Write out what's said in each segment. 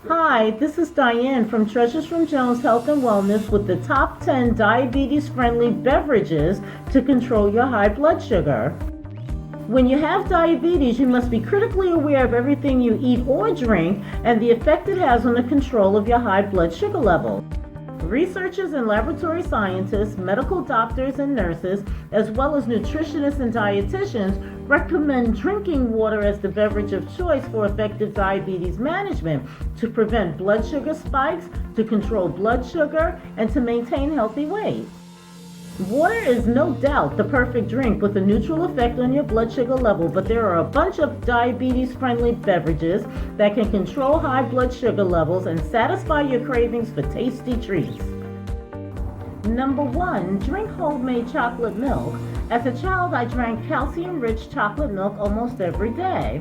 Hi, this is Diane from Treasures from Jones Health and Wellness with the top 10 diabetes-friendly beverages to control your high blood sugar. When you have diabetes, you must be critically aware of everything you eat or drink and the effect it has on the control of your high blood sugar level. Researchers and laboratory scientists, medical doctors and nurses, as well as nutritionists and dietitians recommend drinking water as the beverage of choice for effective diabetes management to prevent blood sugar spikes, to control blood sugar, and to maintain healthy weight. Water is no doubt the perfect drink with a neutral effect on your blood sugar level, but there are a bunch of diabetes-friendly beverages that can control high blood sugar levels and satisfy your cravings for tasty treats. Number 1, drink homemade chocolate milk. As a child, I drank calcium-rich chocolate milk almost every day.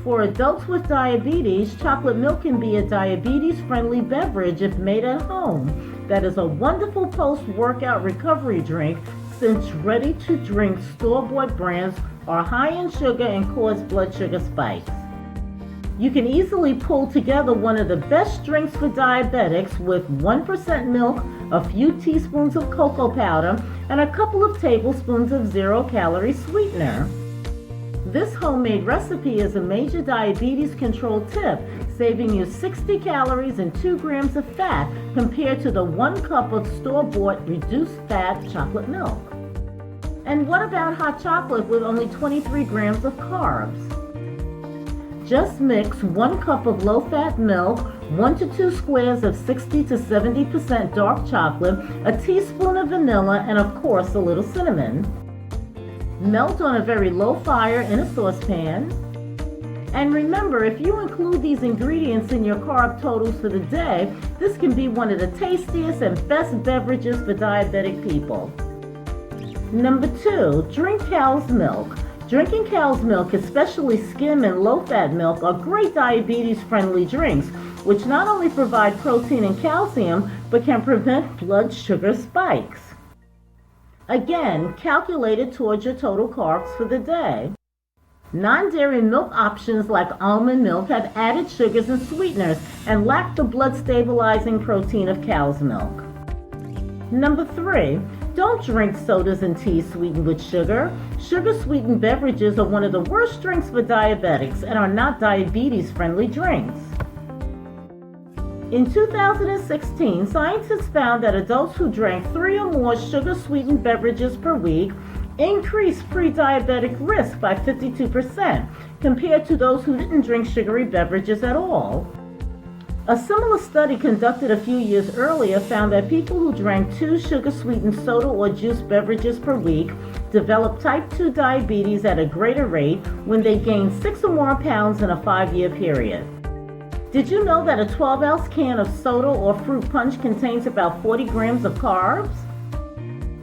For adults with diabetes, chocolate milk can be a diabetes-friendly beverage if made at home. That is a wonderful post-workout recovery drink since ready-to-drink store-bought brands are high in sugar and cause blood sugar spikes. You can easily pull together one of the best drinks for diabetics with 1% milk, a few teaspoons of cocoa powder, and a couple of tablespoons of zero-calorie sweetener. This homemade recipe is a major diabetes control tip, saving you 60 calories and 2 grams of fat compared to the 1 cup of store-bought reduced fat chocolate milk. And what about hot chocolate with only 23 grams of carbs? Just mix 1 cup of low-fat milk, 1 to 2 squares of 60 to 70% dark chocolate, a teaspoon of vanilla, and of course a little cinnamon. Melt on a very low fire in a saucepan. And remember, if you include these ingredients in your carb totals for the day, this can be one of the tastiest and best beverages for diabetic people. Number 2, drink cow's milk. Drinking cow's milk, especially skim and low-fat milk, are great diabetes-friendly drinks, which not only provide protein and calcium, but can prevent blood sugar spikes. Again, calculated towards your total carbs for the day. Non-dairy milk options like almond milk have added sugars and sweeteners and lack the blood-stabilizing protein of cow's milk. Number 3, don't drink sodas and tea sweetened with sugar. Sugar-sweetened beverages are one of the worst drinks for diabetics and are not diabetes-friendly drinks. In 2016, scientists found that adults who drank 3 or more sugar-sweetened beverages per week increased pre-diabetic risk by 52% compared to those who didn't drink sugary beverages at all. A similar study conducted a few years earlier found that people who drank 2 sugar-sweetened soda or juice beverages per week developed type 2 diabetes at a greater rate when they gained 6 or more pounds in a 5-year period. Did you know that a 12-ounce can of soda or fruit punch contains about 40 grams of carbs?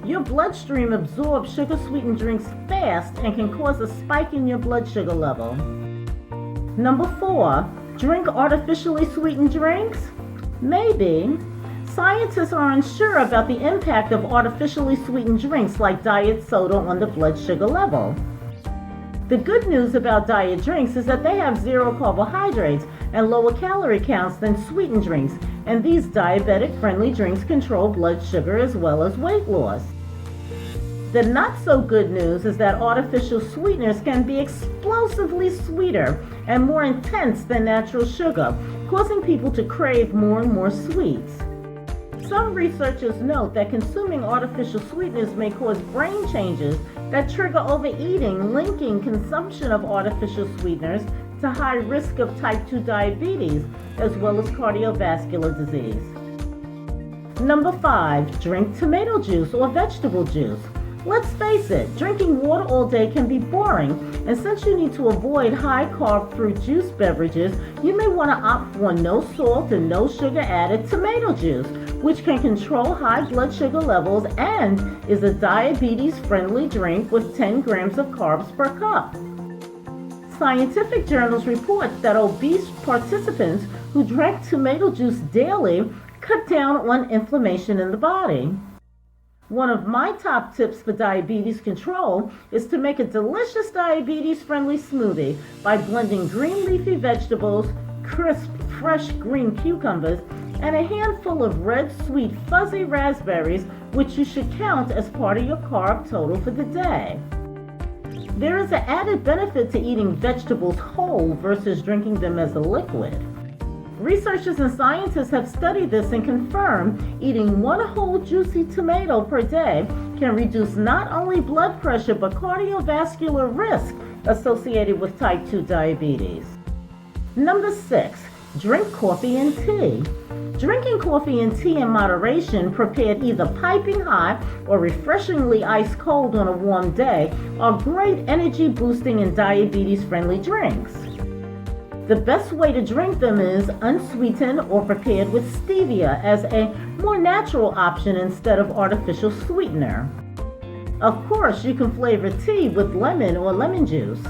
Your bloodstream absorbs sugar-sweetened drinks fast and can cause a spike in your blood sugar level. Number 4, drink artificially sweetened drinks? Maybe. Scientists are unsure about the impact of artificially sweetened drinks like diet soda on the blood sugar level. The good news about diet drinks is that they have 0 carbohydrates and lower calorie counts than sweetened drinks, and these diabetic-friendly drinks control blood sugar as well as weight loss. The not-so-good news is that artificial sweeteners can be explosively sweeter and more intense than natural sugar, causing people to crave more and more sweets. Some researchers note that consuming artificial sweeteners may cause brain changes that trigger overeating, linking consumption of artificial sweeteners to high risk of type 2 diabetes, as well as cardiovascular disease. Number 5, drink tomato juice or vegetable juice. Let's face it, drinking water all day can be boring, and since you need to avoid high-carb fruit juice beverages, you may want to opt for no salt and no sugar added tomato juice, which can control high blood sugar levels and is a diabetes-friendly drink with 10 grams of carbs per cup. Scientific journals report that obese participants who drank tomato juice daily cut down on inflammation in the body. One of my top tips for diabetes control is to make a delicious diabetes-friendly smoothie by blending green leafy vegetables, crisp fresh green cucumbers, and a handful of red, sweet, fuzzy raspberries, which you should count as part of your carb total for the day. There is an added benefit to eating vegetables whole versus drinking them as a liquid. Researchers and scientists have studied this and confirmed eating one whole juicy tomato per day can reduce not only blood pressure but cardiovascular risk associated with type 2 diabetes. Number 6, drink coffee and tea. Drinking coffee and tea in moderation, prepared either piping hot or refreshingly ice cold on a warm day, are great energy boosting and diabetes friendly drinks. The best way to drink them is unsweetened or prepared with stevia as a more natural option instead of artificial sweetener. Of course, you can flavor tea with lemon or lemon juice.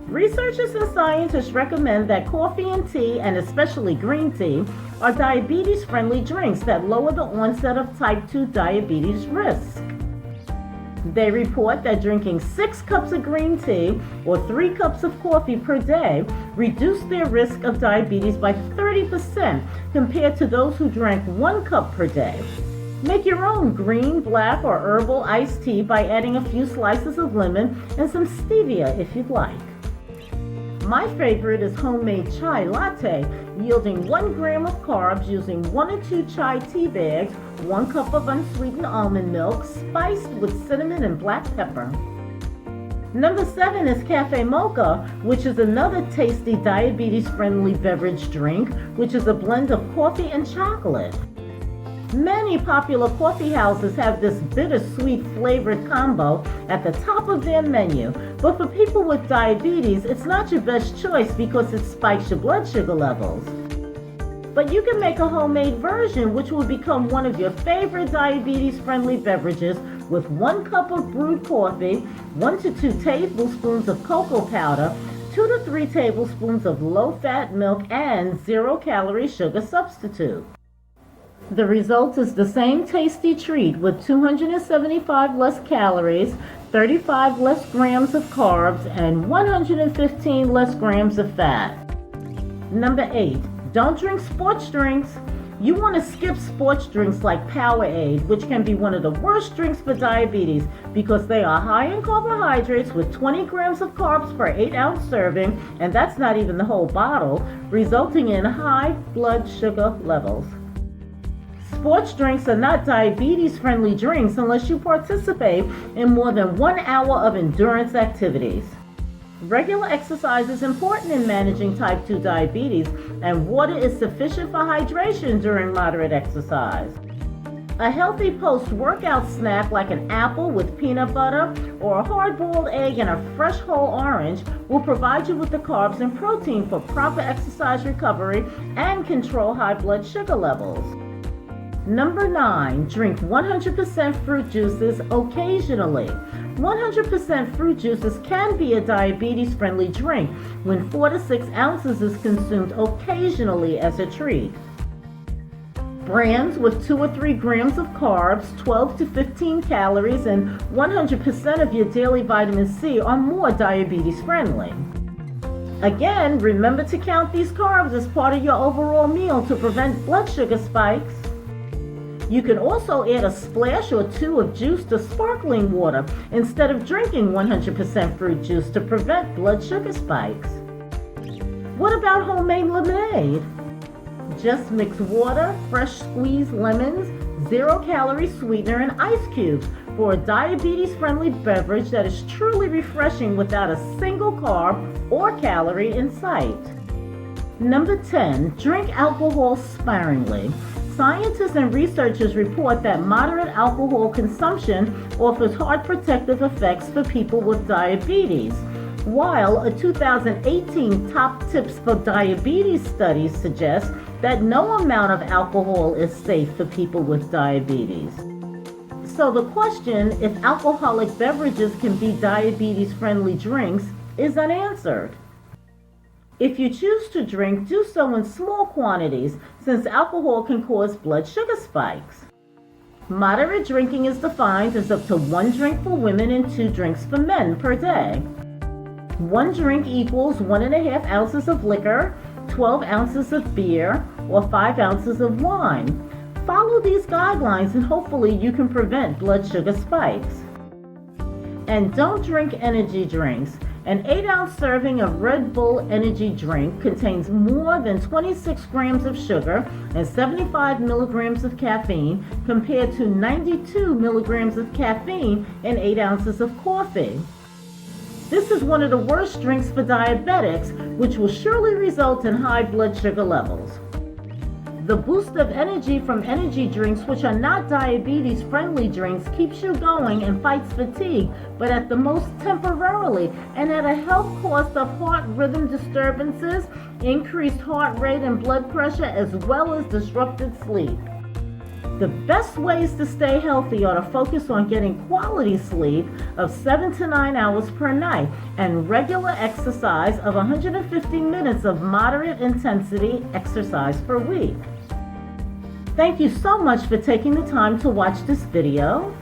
Researchers and scientists recommend that coffee and tea, and especially green tea, are diabetes-friendly drinks that lower the onset of type 2 diabetes risk. They report that drinking 6 cups of green tea or 3 cups of coffee per day reduced their risk of diabetes by 30% compared to those who drank 1 cup per day. Make your own green, black, or herbal iced tea by adding a few slices of lemon and some stevia if you'd like. My favorite is homemade chai latte, yielding 1 gram of carbs using 1 or 2 chai tea bags, 1 cup of unsweetened almond milk, spiced with cinnamon and black pepper. Number 7 is cafe mocha, which is another tasty diabetes-friendly beverage drink, which is a blend of coffee and chocolate. Many popular coffee houses have this bittersweet flavored combo at the top of their menu, but for people with diabetes, it's not your best choice because it spikes your blood sugar levels. But you can make a homemade version which will become one of your favorite diabetes-friendly beverages with 1 cup of brewed coffee, 1 to 2 tablespoons of cocoa powder, 2 to 3 tablespoons of low-fat milk, and 0-calorie sugar substitute. The result is the same tasty treat with 275 less calories, 35 less grams of carbs, and 115 less grams of fat. Number 8, don't drink sports drinks. You want to skip sports drinks like Powerade, which can be one of the worst drinks for diabetes because they are high in carbohydrates with 20 grams of carbs per 8-ounce serving, and that's not even the whole bottle, resulting in high blood sugar levels. Sports drinks are not diabetes-friendly drinks unless you participate in more than 1 hour of endurance activities. Regular exercise is important in managing type 2 diabetes, and water is sufficient for hydration during moderate exercise. A healthy post-workout snack like an apple with peanut butter or a hard-boiled egg and a fresh whole orange will provide you with the carbs and protein for proper exercise recovery and control high blood sugar levels. Number 9, drink 100% fruit juices occasionally. 100% fruit juices can be a diabetes-friendly drink when 4 to 6 ounces is consumed occasionally as a treat. Brands with 2 or 3 grams of carbs, 12 to 15 calories, and 100% of your daily vitamin C are more diabetes-friendly. Again, remember to count these carbs as part of your overall meal to prevent blood sugar spikes. You can also add a splash or 2 of juice to sparkling water instead of drinking 100% fruit juice to prevent blood sugar spikes. What about homemade lemonade? Just mix water, fresh squeezed lemons, 0-calorie sweetener, and ice cubes for a diabetes-friendly beverage that is truly refreshing without a single carb or calorie in sight. Number 10, drink alcohol sparingly. Scientists and researchers report that moderate alcohol consumption offers heart protective effects for people with diabetes, while a 2018 Top Tips for Diabetes study suggests that no amount of alcohol is safe for people with diabetes. So the question, if alcoholic beverages can be diabetes-friendly drinks, is unanswered. If you choose to drink, do so in small quantities, since alcohol can cause blood sugar spikes. Moderate drinking is defined as up to 1 drink for women and 2 drinks for men per day. 1 drink equals 1.5 ounces of liquor, 12 ounces of beer, or 5 ounces of wine. Follow these guidelines and hopefully you can prevent blood sugar spikes. And don't drink energy drinks. An 8-ounce serving of Red Bull energy drink contains more than 26 grams of sugar and 75 milligrams of caffeine compared to 92 milligrams of caffeine in 8 ounces of coffee. This is one of the worst drinks for diabetics, which will surely result in high blood sugar levels. The boost of energy from energy drinks, which are not diabetes-friendly drinks, keeps you going and fights fatigue, but at the most temporarily, and at a health cost of heart rhythm disturbances, increased heart rate and blood pressure, as well as disrupted sleep. The best ways to stay healthy are to focus on getting quality sleep of 7 to 9 hours per night and regular exercise of 150 minutes of moderate intensity exercise per week. Thank you so much for taking the time to watch this video.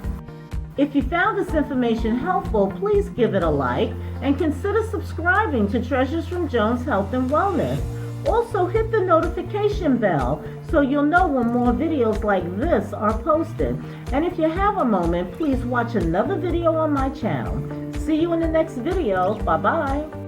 If you found this information helpful, please give it a like and consider subscribing to Treasures from Jones Health and Wellness. Also hit the notification bell so you'll know when more videos like this are posted. And if you have a moment, please watch another video on my channel. See you in the next video. Bye-bye.